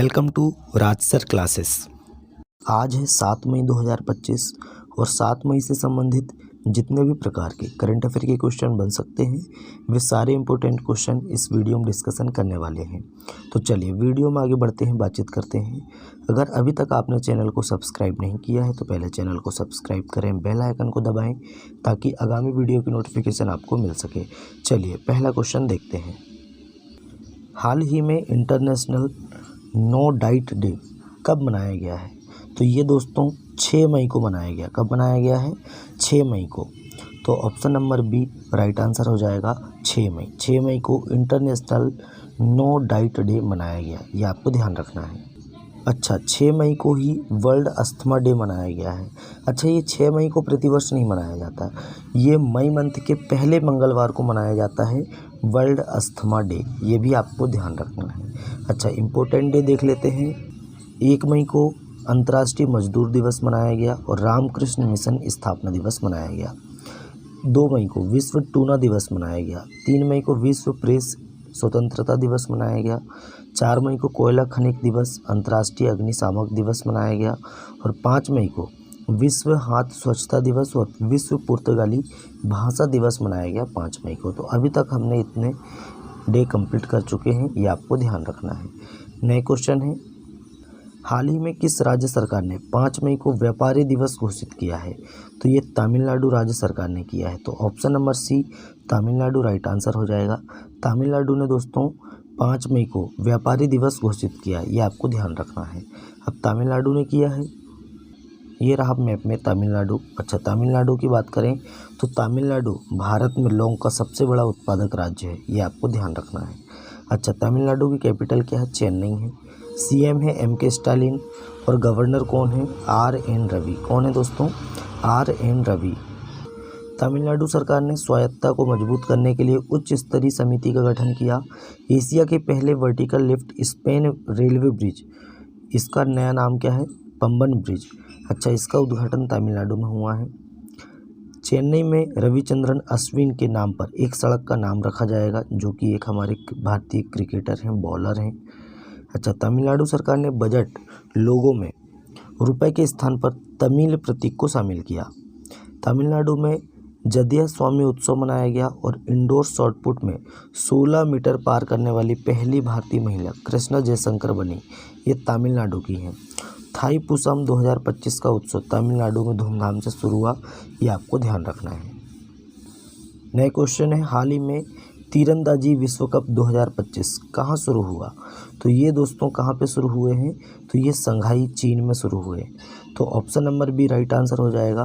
Welcome to Raj sir classes. आज है 7 मई 2025 और 7 मई से संबंधित जितने भी प्रकार के करंट अफेयर के क्वेश्चन बन सकते हैं वे सारे इंपॉर्टेंट क्वेश्चन इस वीडियो में डिस्कशन करने वाले हैं। तो चलिए वीडियो में आगे बढ़ते हैं, बातचीत करते हैं। अगर अभी तक आपने चैनल को सब्सक्राइब नहीं किया है तो पहले चैनल को सब्सक्राइब करें, बेल आइकन को दबाएँ ताकि आगामी वीडियो की नोटिफिकेशन आपको मिल सके। चलिए पहला क्वेश्चन देखते हैं। हाल ही में इंटरनेशनल नो डाइट डे कब मनाया गया है? तो ये दोस्तों 6 मई को मनाया गया। कब मनाया गया है? 6 मई को। तो option number B right answer हो जाएगा 6 मई। 6 मई को इंटरनेशनल नो डाइट डे मनाया गया, ये आपको ध्यान रखना है। अच्छा, 6 मई को ही वर्ल्ड अस्थमा डे मनाया गया है। अच्छा, ये 6 मई को प्रतिवर्ष नहीं मनाया जाता, ये मई मंथ के पहले मंगलवार को मनाया जाता है वर्ल्ड अस्थमा डे, ये भी आपको ध्यान रखना है। अच्छा, इम्पोर्टेंट डे देख लेते हैं। 1 मई को अंतर्राष्ट्रीय मजदूर दिवस मनाया गया और रामकृष्ण मिशन स्थापना दिवस मनाया गया। 2 मई को विश्व टूना दिवस मनाया गया। 3 मई को विश्व प्रेस स्वतंत्रता दिवस मनाया गया। 4 मई को कोयला खनिक दिवस, अंतर्राष्ट्रीय अग्निशामक दिवस मनाया गया और 5 मई को विश्व हाथ स्वच्छता दिवस और विश्व पुर्तगाली भाषा दिवस मनाया गया 5 मई को। तो अभी तक हमने इतने डे कंप्लीट कर चुके हैं, ये आपको ध्यान रखना है। नए क्वेश्चन है, हाल ही में किस राज्य सरकार ने 5 मई को व्यापारी दिवस घोषित किया है? तो ये तमिलनाडु राज्य सरकार ने किया है। तो option number C Tamil Nadu right answer हो जाएगा। तमिलनाडु ने दोस्तों 5 मई को व्यापारी दिवस घोषित किया, ये आपको ध्यान रखना है। अब तमिलनाडु ने किया है, ये रहा मैप में तमिलनाडु। अच्छा, तमिलनाडु की बात करें तो तमिलनाडु भारत में लौंग का सबसे बड़ा उत्पादक राज्य है, ये आपको ध्यान रखना है। अच्छा, तमिलनाडु की कैपिटल क्या है? चेन्नई है। सीएम है एमके स्टालिन और गवर्नर कौन है? आर.एन. रवि। कौन है दोस्तों? आर.एन. रवि। तमिलनाडु सरकार ने स्वायत्तता को मजबूत करने के लिए उच्च स्तरीय समिति का गठन किया। एशिया के पहले vertical lift Spain railway bridge, इसका नया नाम क्या है? पंबन ब्रिज। अच्छा, इसका उद्घाटन तमिलनाडु में हुआ है। चेन्नई में रविचंद्रन अश्विन के नाम पर एक सड़क का नाम रखा जाएगा, जो कि एक हमारे भारतीय क्रिकेटर हैं, बॉलर हैं। अच्छा, तमिलनाडु सरकार ने बजट लोगों में रुपए के स्थान पर तमिल प्रतीक को शामिल किया। तमिलनाडु में जदिया स्वामी उत्सव मनाया गया और इंडोर शॉटपुट में 16 मीटर पार करने वाली पहली भारतीय महिला कृष्णा जयशंकर बनी, ये तमिलनाडु की हैं। थाई पुसम 2025 का उत्सव तमिलनाडु में धूमधाम से शुरू हुआ, ये आपको ध्यान रखना है। नए क्वेश्चन है, हाल ही में तीरंदाजी विश्व कप 2025 कहाँ शुरू हुआ? तो ये दोस्तों कहाँ पे शुरू हुए हैं? तो ये संघाई चीन में शुरू हुए। तो option number B right answer हो जाएगा।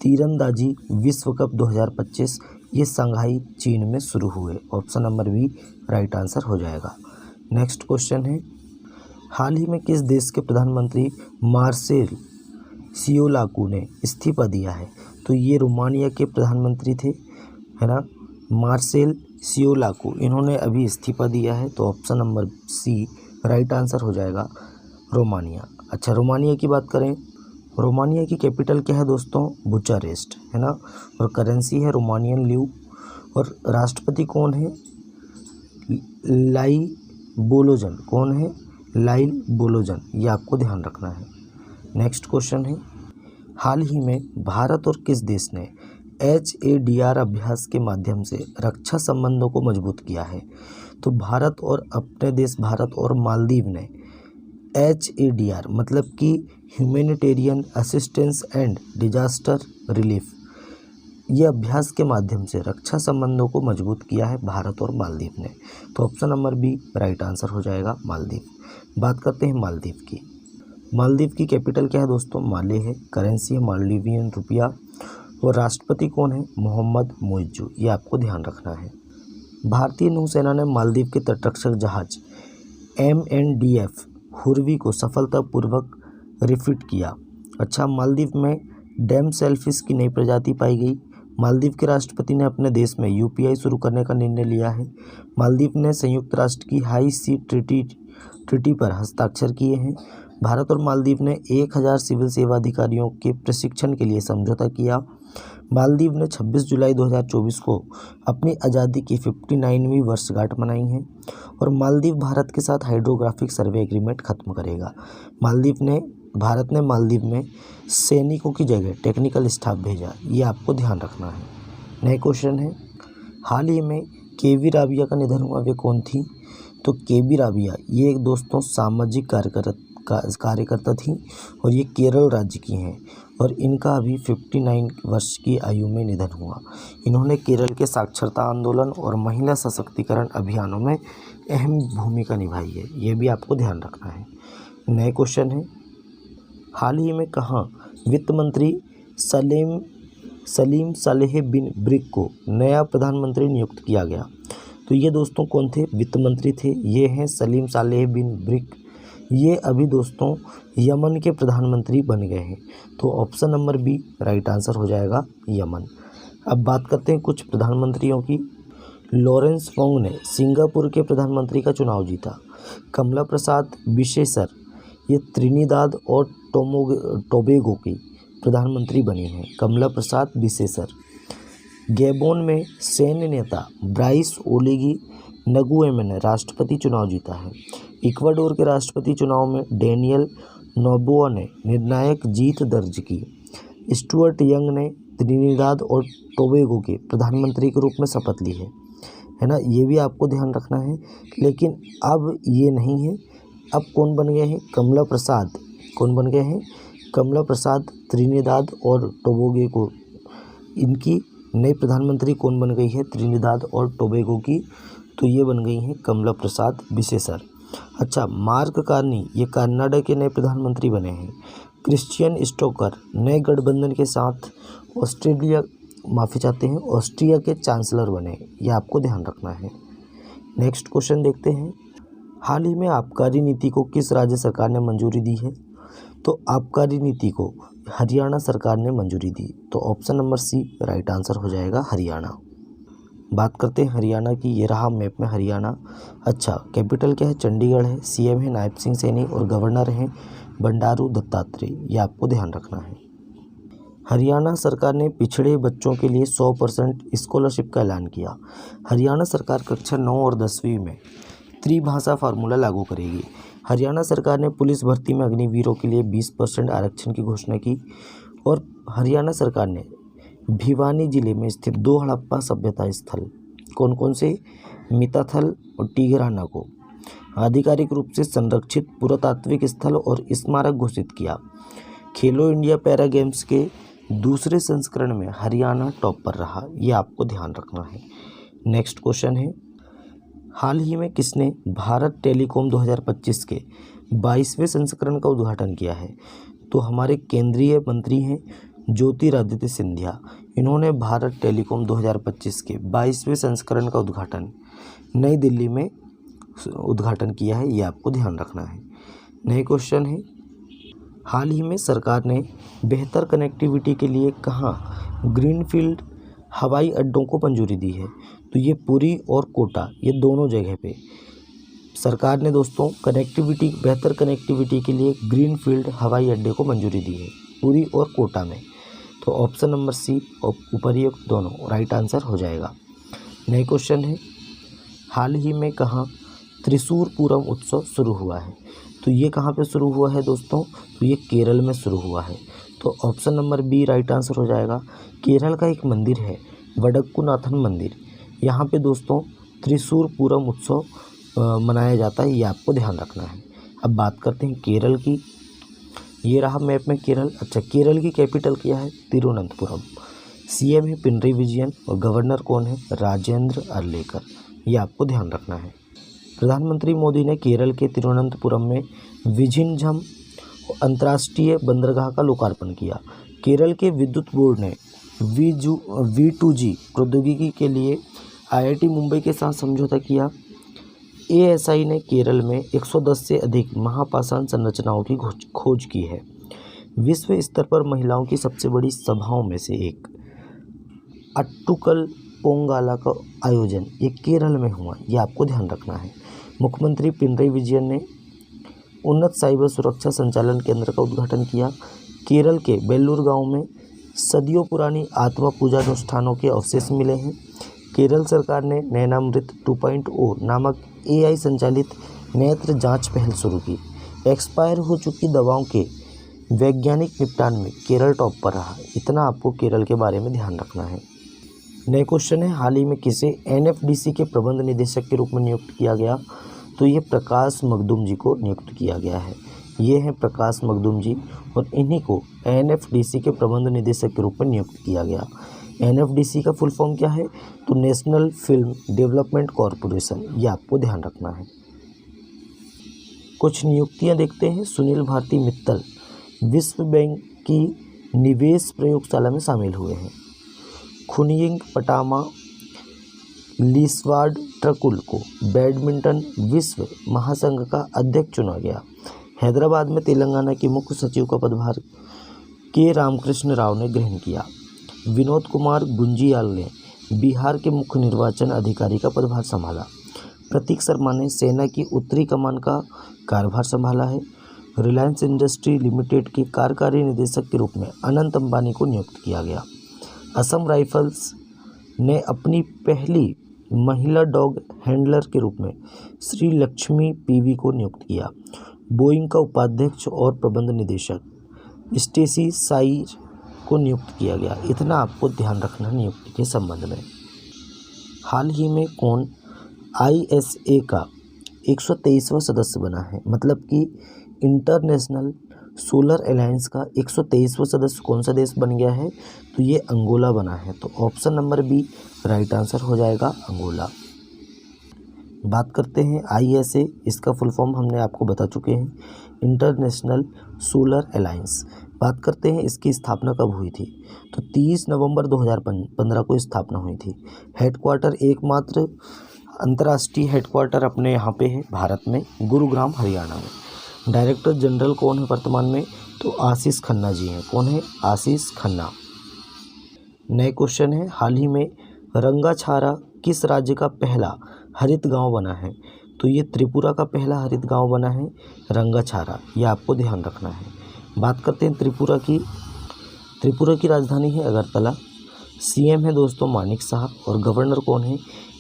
तीरंदाजी विश्व कप 2025 ये संघाई चीन में शुरू हुए। Option number B right answer हो जाएगा। नेक्स्ट क्वेश्चन है, हाल ही में किस देश के प्रधानमंत्री मार्सेल सियोलाकू ने इस्तीफा दिया है? तो ये रोमानिया के प्रधानमंत्री थे, है ना, मार्सेल सियोलाकू, इन्होंने अभी इस्तीफा दिया है। तो option number C right answer हो जाएगा, रोमानिया। अच्छा, रोमानिया की बात करें, रोमानिया की कैपिटल क्या है दोस्तों? बुचारेस्ट, है ना, और करेंसी है रोमानियन ल्यू और राष्ट्रपति कौन है? लाई बोलोजन। कौन है? लाइल बोलोजन, ये आपको ध्यान रखना है। नेक्स्ट क्वेश्चन है, हाल ही में भारत और किस देश ने HADR अभ्यास के माध्यम से रक्षा संबंधों को मजबूत किया है? तो भारत और अपने देश भारत और मालदीव ने HADR मतलब कि humanitarian assistance and disaster relief, ये अभ्यास के माध्यम से रक्षा संबंधों को मजबूत किया है भारत और मालदीव ने। तो option number B right answer हो जाएगा, मालदीव। बात करते हैं मालदीव की। मालदीव की कैपिटल क्या है दोस्तों? माले है। करेंसी है मालदीवियन रुपया और राष्ट्रपति कौन है? मोहम्मद मोइज्जू, ये आपको ध्यान रखना है। भारतीय नौसेना ने मालदीव के तटरक्षक जहाज MNDF हुर्वी को सफलतापूर्वक रिफिट किया। अच्छा, मालदीव में डैम सेलफिश की नई प्रजाति पाई गई। मालदीव के राष्ट्रपति ने अपने देश में UPI शुरू करने का निर्णय लिया है। मालदीव ने संयुक्त राष्ट्र की हाई सी ट्रीटी पर हस्ताक्षर किए हैं। भारत और मालदीव ने 1000 सिविल सेवा अधिकारियों के प्रशिक्षण के लिए समझौता किया। मालदीव ने 26 जुलाई 2024 को अपनी आज़ादी की 59वीं वर्षगांठ मनाई है। और मालदीव भारत के साथ हाइड्रोग्राफिक सर्वे एग्रीमेंट खत्म करेगा। भारत ने मालदीव में सैनिकों की जगह टेक्निकल स्टाफ भेजा, ये आपको ध्यान रखना है। नए क्वेश्चन है, हाल ही में केवी राबिया का निधन हुआ, वे कौन थी? तो केवी राबिया ये एक दोस्तों सामाजिक कार्यकर्ता थी और ये केरल राज्य की हैं और इनका अभी 59 वर्ष की आयु में निधन हुआ। इन्होंने केरल के साक्षरता आंदोलन और महिला सशक्तिकरण अभियानों में अहम भूमिका निभाई है, ये भी आपको ध्यान रखना है। नए क्वेश्चन है, हाल ही में कहाँ वित्त मंत्री सलीम सालेह बिन ब्रिक को नया प्रधानमंत्री नियुक्त किया गया? तो ये दोस्तों कौन थे? वित्त मंत्री थे, ये हैं सलीम सालेह बिन ब्रिक। ये अभी दोस्तों यमन के प्रधानमंत्री बन गए हैं। तो option number B right answer हो जाएगा यमन। अब बात करते हैं कुछ प्रधानमंत्रियों की। लॉरेंस फोंग ने सिंगापुर के प्रधानमंत्री का चुनाव जीता। कमला प्रसाद बिसेसर ये त्रिनिदाद और टोबैगो की प्रधानमंत्री बनी हैं, कमला प्रसाद बिसेसर। गैबोन में सैन्य नेता ब्राइस ओलीगी नगुएमे ने राष्ट्रपति चुनाव जीता है। इक्वाडोर के राष्ट्रपति चुनाव में डेनियल नोबोआ ने निर्णायक जीत दर्ज की। स्टुअर्ट यंग ने त्रिनिदाद और टोबैगो के प्रधानमंत्री के रूप में शपथ ली है ना, ये भी आपको ध्यान रखना है। लेकिन अब ये नहीं है, अब कौन बन गए हैं? कमला प्रसाद। कौन बन गए हैं? कमला प्रसाद त्रिनिदाद और टोबैगो, इनकी नई प्रधानमंत्री कौन बन गई है? त्रिनिदाद और टोबैगो की, तो ये बन गई हैं कमला प्रसाद बिसेसर। अच्छा, मार्क कार्नी ये कनाडा के नए प्रधानमंत्री बने हैं। क्रिश्चियन स्टोकर नए गठबंधन के साथ ऑस्ट्रिया के चांसलर बने, ये आपको ध्यान रखना है। नेक्स्ट क्वेश्चन देखते हैं, हाल ही में आबकारी नीति को किस राज्य सरकार ने मंजूरी दी है? तो आबकारी नीति को हरियाणा सरकार ने मंजूरी दी, तो option number C right answer हो जाएगा हरियाणा। बात करते हैं हरियाणा की, ये रहा मैप में हरियाणा। अच्छा, कैपिटल क्या है? चंडीगढ़ है। सीएम है नायब सिंह सैनी और गवर्नर हैं बंडारू दत्तात्रेय, ये आपको ध्यान रखना है। हरियाणा सरकार ने पिछड़े बच्चों के लिए 100% स्कॉलरशिप का ऐलान किया। हरियाणा सरकार कक्षा 9 और 10वीं में त्रिभाषा फार्मूला लागू करेगी। हरियाणा सरकार ने पुलिस भर्ती में अग्निवीरों के लिए 20% आरक्षण की घोषणा की। और हरियाणा सरकार ने भिवानी जिले में स्थित 2 हड़प्पा सभ्यता स्थल, कौन कौन से? मिताथल और टिगराना को आधिकारिक रूप से संरक्षित पुरातात्विक स्थल और स्मारक घोषित किया। खेलो इंडिया पैरा गेम्स के दूसरे संस्करण में हरियाणा टॉप पर रहा, ये आपको ध्यान रखना है। नेक्स्ट क्वेश्चन है, हाल ही में किसने भारत टेलीकॉम 2025 के 22वें संस्करण का उद्घाटन किया है? तो हमारे केंद्रीय मंत्री हैं ज्योतिरादित्य सिंधिया। इन्होंने भारत टेलीकॉम 2025 के 22वें संस्करण का उद्घाटन नई दिल्ली में उद्घाटन किया है, ये आपको ध्यान रखना है। नए क्वेश्चन है, हाल ही में सरकार ने बेहतर कनेक्टिविटी के लिए कहाँ ग्रीनफील्ड हवाई अड्डों को मंजूरी दी है? तो ये पुरी और कोटा, ये दोनों जगह पे सरकार ने दोस्तों बेहतर कनेक्टिविटी के लिए ग्रीनफील्ड हवाई अड्डे को मंजूरी दी है, पुरी और कोटा में। तो ऑप्शन नंबर सी और उपर्युक्त दोनों राइट आंसर हो जाएगा। नए क्वेश्चन है, हाल ही में कहाँ त्रिशूर पूरम उत्सव शुरू हुआ है? तो ये कहाँ पे शुरू हुआ है दोस्तों? तो ये केरल में शुरू हुआ है, तो option number B right answer हो जाएगा। केरल का एक मंदिर है वडक्कुनाथन मंदिर, यहाँ पे दोस्तों त्रिशूर पूरम उत्सव मनाया जाता है, ये आपको ध्यान रखना है। अब बात करते हैं केरल की, ये रहा मैप में केरल। अच्छा, केरल की कैपिटल क्या है? तिरुवनंतपुरम। सीएम है पिनरई विजयन और गवर्नर कौन है? राजेंद्र अर्लेकर, ये आपको ध्यान रखना है। प्रधानमंत्री मोदी ने केरल के तिरुवनंतपुरम में विझिन्झम अंतर्राष्ट्रीय बंदरगाह का लोकार्पण किया। केरल के विद्युत बोर्ड ने V2G प्रौद्योगिकी के लिए IIT मुंबई के साथ समझौता किया। ASI ने केरल में 110 से अधिक महापाषाण संरचनाओं की खोज की है। विश्व स्तर पर महिलाओं की सबसे बड़ी सभाओं में से एक अट्टुकल पोंगाला का आयोजन ये केरल में हुआ, ये आपको ध्यान रखना है। मुख्यमंत्री पिनरई विजयन ने उन्नत साइबर सुरक्षा संचालन केंद्र का उद्घाटन किया। केरल के बेल्लूर गांव में सदियों पुरानी आत्मा पूजा अनुष्ठानों के अवशेष मिले हैं। केरल सरकार ने नैनामृत 2.0 नामक AI संचालित नेत्र जांच पहल शुरू की। एक्सपायर हो चुकी दवाओं के वैज्ञानिक निपटान में केरल टॉप पर रहा। इतना आपको केरल के बारे में ध्यान रखना है। नए क्वेश्चन है, हाल ही में किसे NFDC के प्रबंध निदेशक के रूप में नियुक्त किया गया? तो ये प्रकाश मखदूम जी को नियुक्त किया गया है। ये हैं प्रकाश मखदूम जी और इन्हीं को NFDC के प्रबंध निदेशक के रूप में नियुक्त किया गया। NFDC का फुल फॉर्म क्या है? तो नेशनल फिल्म डेवलपमेंट कॉरपोरेशन। ये आपको ध्यान रखना है। कुछ नियुक्तियां देखते हैं। सुनील भारती मित्तल विश्व बैंक की निवेश प्रयोगशाला में शामिल हुए हैं। खुनियिंग पटामा लीसवाड ट्रकुल को बैडमिंटन विश्व महासंघ का अध्यक्ष चुना गया। हैदराबाद में तेलंगाना के मुख्य सचिव का पदभार के रामकृष्ण राव ने ग्रहण किया। विनोद कुमार गुंजियाल ने बिहार के मुख्य निर्वाचन अधिकारी का पदभार संभाला। प्रतीक शर्मा ने सेना की उत्तरी कमान का कार्यभार संभाला है। रिलायंस इंडस्ट्री लिमिटेड के कार्यकारी निदेशक के रूप में अनंत अंबानी को नियुक्त किया गया। असम राइफल्स ने अपनी पहली महिला डॉग हैंडलर के रूप में श्री लक्ष्मी PV को नियुक्त किया। बोइंग का उपाध्यक्ष और प्रबंध निदेशक स्टेसी साइर को नियुक्त किया गया। इतना आपको ध्यान रखना नियुक्ति के संबंध में। हाल ही में कौन ISA का 123वां सदस्य बना है? मतलब कि इंटरनेशनल सोलर अलायंस का 123वां सदस्य कौन सा देश बन गया है? तो ये अंगोला बना है। तो option number B right answer हो जाएगा, अंगोला। बात करते हैं ISA, इसका फुल फॉर्म हमने आपको बता चुके हैं, इंटरनेशनल सोलर अलायंस। बात करते हैं इसकी स्थापना कब हुई थी? तो 30 नवंबर 2015 को स्थापना हुई थी। हेडक्वार्टर, एकमात्र अंतर्राष्ट्रीय हेडक्वार्टर अपने यहाँ पे है भारत में, गुरुग्राम हरियाणा में। डायरेक्टर जनरल कौन है वर्तमान में? तो आशीष खन्ना जी हैं। कौन है? आशीष खन्ना। नए क्वेश्चन है, हाल ही में रंगाछारा किस राज्य का पहला हरित गांव बना है? तो ये त्रिपुरा का पहला हरित गांव बना है रंगाछारा। ये आपको ध्यान रखना है। बात करते हैं त्रिपुरा की। त्रिपुरा की राजधानी है अगरतला। CM है दोस्तों मानिक साहब और गवर्नर कौन है?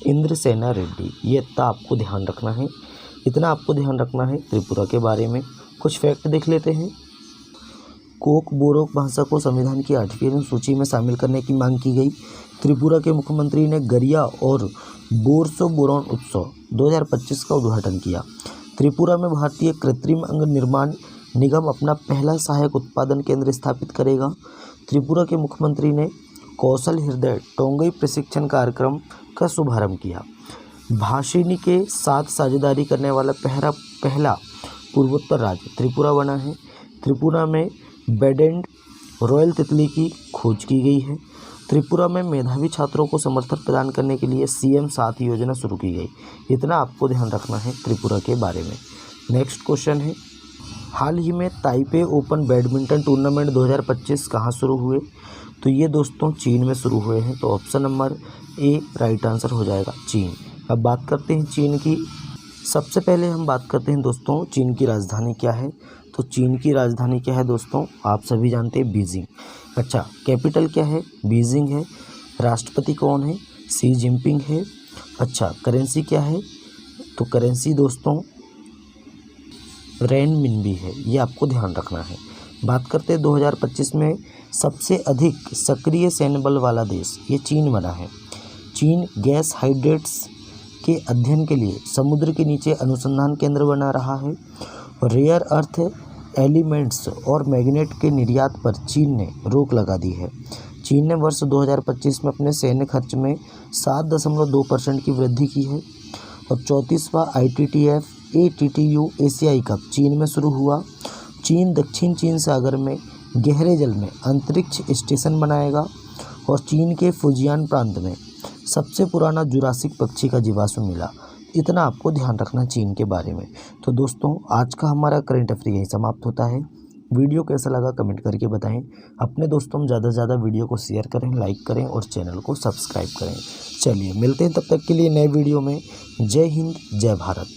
इंद्रसेना रेड्डी। ये इतना आपको ध्यान रखना है। इतना आपको ध्यान रखना है त्रिपुरा के बारे में। कुछ फैक्ट देख लेते हैं। कोक बोरोक भाषा को संविधान की 8वीं सूची में शामिल करने की मांग की गई। त्रिपुरा के मुख्यमंत्री ने गरिया और बोरसो बोरॉन उत्सव 2025 का उद्घाटन किया। त्रिपुरा में भारतीय कृत्रिम अंग निर्माण निगम अपना पहला सहायक उत्पादन केंद्र स्थापित करेगा। त्रिपुरा के मुख्यमंत्री ने कौशल हृदय टोंगई प्रशिक्षण कार्यक्रम का शुभारंभ किया। भाषिणी के साथ साझेदारी करने वाला पहला पूर्वोत्तर राज्य त्रिपुरा बना है। त्रिपुरा में बेडेंड रॉयल तितली की खोज की गई है। त्रिपुरा में मेधावी छात्रों को समर्थन प्रदान करने के लिए CM 7 योजना शुरू की गई। इतना आपको ध्यान रखना है त्रिपुरा के बारे में। नेक्स्ट क्वेश्चन है, हाल ही में ताइपे ओपन बैडमिंटन टूर्नामेंट 2025 कहाँ शुरू हुए? तो ये दोस्तों चीन में शुरू हुए हैं। तो option number A right answer हो जाएगा, चीन। अब बात करते हैं चीन की। सबसे पहले हम बात करते हैं दोस्तों चीन की राजधानी क्या है? तो चीन की राजधानी क्या है दोस्तों? आप सभी जानते हैं, बीजिंग। अच्छा, कैपिटल क्या है? बीजिंग है। राष्ट्रपति कौन है? शी जिनपिंग है। अच्छा, करेंसी क्या है? तो करेंसी दोस्तों रेनमिनबी है। ये आपको ध्यान रखना है। बात करते हैं 2025 में सबसे अधिक सक्रिय सैन्य बल वाला देश, ये चीन बना है। चीन गैस हाइड्रेट्स के अध्ययन के लिए समुद्र के नीचे अनुसंधान केंद्र बना रहा है। रेयर अर्थ एलिमेंट्स और मैग्नेट के निर्यात पर चीन ने रोक लगा दी है। चीन ने वर्ष 2025 में अपने सैन्य खर्च में 7.2% की वृद्धि की है। और 34वां ITTF ATTU एशियाई कप चीन में शुरू हुआ। चीन दक्षिण चीन सागर में गहरे जल में अंतरिक्ष स्टेशन बनाएगा। और चीन के फुजियान प्रांत में सबसे पुराना जुरासिक पक्षी का जीवाश्म मिला। इतना आपको ध्यान रखना चीन के बारे में। तो दोस्तों आज का हमारा करंट अफेयर यही समाप्त होता है। वीडियो कैसा लगा कमेंट करके बताएं। अपने दोस्तों में ज़्यादा से ज़्यादा वीडियो को शेयर करें, लाइक करें और चैनल को सब्सक्राइब करें। चलिए मिलते हैं तब तक के लिए नए वीडियो में। जय हिंद, जय भारत।